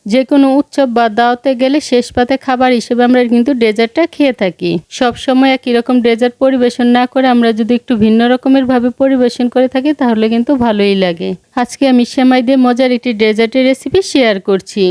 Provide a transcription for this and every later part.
যে কোনো উৎসব বা দাওয়াতে গেলে শেষ পাতে খাবার হিসেবে আমরা কিন্তু ডেজার্টটা খেয়ে থাকি। সব সময় একই রকম ডেজার্ট পরিবেশন না করে আমরা যদি একটু ভিন্ন রকমের ভাবে পরিবেশন করে থাকি তাহলে কিন্তু ভালোই লাগে। আজকে আমি সেমাই দিয়ে মজার একটি ডেজার্টের রেসিপি শেয়ার করছি।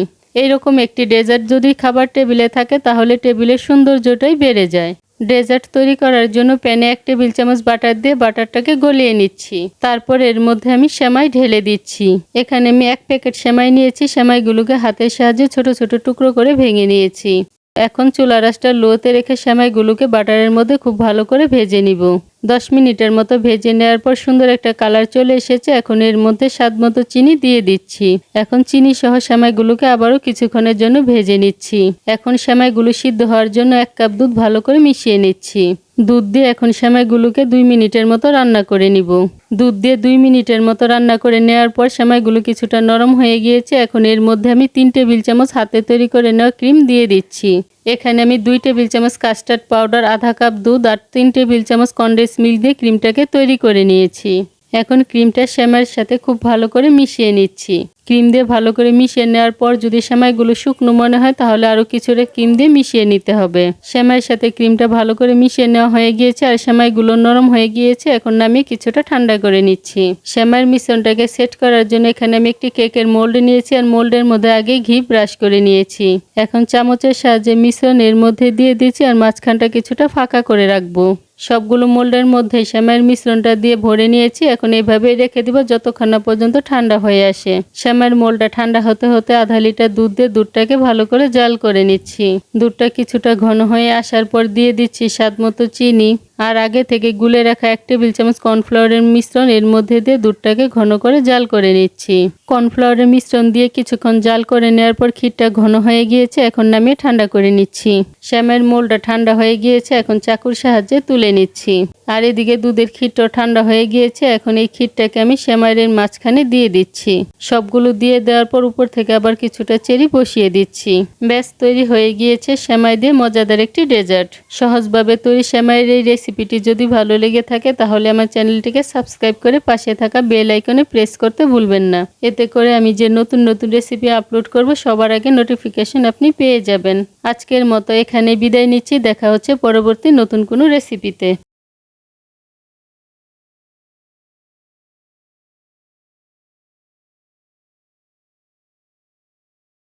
এইরকম একটি ডেজার্ট যদি খাবার টেবিলে থাকে তাহলে টেবিলের সৌন্দর্যটাই বেড়ে যায়। ডেজার্ট তৈরি করার জন্য প্যানে 1 টেবিল চামচ বাটার দিয়ে বাটারটাকে গলিয়ে নিচ্ছি। তারপর এর মধ্যে আমি সেমাই ঢেলে দিচ্ছি। এখানে আমি 1 প্যাকেট সেমাই নিয়েছি। সেমাইগুলোকে হাতের সাহায্যে ছোট ছোট টুকরো করে ভেঙে নিয়েছি। এখন চুলার আঁচটা লোতে রেখে সেমাইগুলোকে বাটারের মধ্যে খুব ভালো করে ভেজে নিব। 10 মিনিটের মতো ভেজে নেওয়ার পর সুন্দর একটা কালার চলে এসেছে। এখন এর মধ্যে স্বাদমতো চিনি দিয়ে দিচ্ছি। এখন চিনি সহ সেমাইগুলোকে আবারও কিছুক্ষণের জন্য ভেজে নিচ্ছি। এখন সেমাইগুলো সিদ্ধ হওয়ার জন্য 1 কাপ দুধ ভালো করে মিশিয়ে নিচ্ছি। দুধ দিয়ে এখন সেমাইগুলোকে 2 মিনিটের মতো রান্না করে নিব। দুধ দিয়ে 2 মিনিটের মতো রান্না করে নেওয়ার পর সেমাইগুলো কিছুটা নরম হয়ে গিয়েছে। এখন এর মধ্যে আমি 3 টেবিল চামচ হাতে তৈরি করে নেওয়া ক্রিম দিয়ে দিচ্ছি। এখানে আমি 2 টেবিল চামচ কাস্টার্ড পাউডার, আধা কাপ দুধ আর 3 টেবিল চামচ কনডেন্স মিল্ক দিয়ে ক্রিমটাকে তৈরি করে নিয়েছি। এখন ক্রিমটা সেমাইয়ের সাথে খুব ভালো করে মিশিয়ে নিচ্ছি। ক্রিম দিয়ে ভালো করে মিশিয়ে নেওয়ার পর যদি সেমাইগুলো শুকনো মনে হয় তাহলে আরও কিছুটা ক্রিম দিয়ে মিশিয়ে নিতে হবে। সেমাইয়ের সাথে ক্রিমটা ভালো করে মিশিয়ে নেওয়া হয়ে গিয়েছে আর সেমাইগুলো নরম হয়ে গিয়েছে। এখন নামিয়ে কিছুটা ঠান্ডা করে নিচ্ছি। সেমাইয়ের মিশ্রণটাকে সেট করার জন্য এখানে আমি একটি কেকের মোল্ড নিয়েছি আর মোল্ডের মধ্যে আগে ঘি ব্রাশ করে নিয়েছি। এখন চামচের সাহায্যে মিশ্রণ এর মধ্যে দিয়ে দিচ্ছি আর মাঝখানটা কিছুটা ফাঁকা করে রাখবো। সবগুলো মোল্ডের মধ্যে সেমাইয়ের মিশ্রণটা দিয়ে ভরে নিয়েছি। এখন এইভাবে রেখে দিব যতক্ষণ না পর্যন্ত ঠান্ডা হয়ে আসে। সেমাইয়ের মোল্ডটা ঠান্ডা হতে হতে আধা লিটার দুধ দিয়ে দুধটাকে ভালো করে জাল করে নিচ্ছি। দুধটা কিছুটা ঘন হয়ে আসার পর দিয়ে দিচ্ছি স্বাদমতো চিনি আর আগে থেকে গুলে রাখা 1 টেবিল চামচ কর্নফ্লাওয়ারের মিশ্রণ এর মধ্যে দিয়ে দুধটাকে ঘন করে জাল করে নিচ্ছি। কর্নফ্লাওয়ারের মিশ্রণ দিয়ে কিছুক্ষণ জাল করে নেওয়ার পর ক্ষীরটা ঘন হয়ে গিয়েছে। এখন নামিয়ে ঠান্ডা করে নিচ্ছি। সেমাইয়ের মোল্ডটা ঠান্ডা হয়ে গিয়েছে। এখন চাকুর সাহায্যে তুলে নিচ্ছি। আর এদিকে দুধের ক্ষীরটা ঠান্ডা হয়ে গিয়েছে। এখন এই ক্ষীরটাকে আমি সেমাইয়ের মাঝখানে দিয়ে দিচ্ছি। সবগুলো দিয়ে দেওয়ার পর উপর থেকে আবার কিছুটা চেরি বসিয়ে দিচ্ছি। ব্যাস তৈরি হয়ে গিয়েছে সেমাই দিয়ে মজাদার একটি ডেজার্ট। সহজভাবে তৈরি সেমাইয়ের এই রেসিপিটি যদি ভালো লেগে থাকে তাহলে আমার চ্যানেলটিকে সাবস্ক্রাইব করে পাশে থাকা বেল আইকনে প্রেস করতে ভুলবেন না। এতে করে আমি যে নতুন নতুন রেসিপি আপলোড করব সবার আগে নোটিফিকেশন আপনি পেয়ে যাবেন। আজকের মতো এখানে বিদায় নিচ্ছি। দেখা হচ্ছে পরবর্তী নতুন কোনো রেসিপিতে।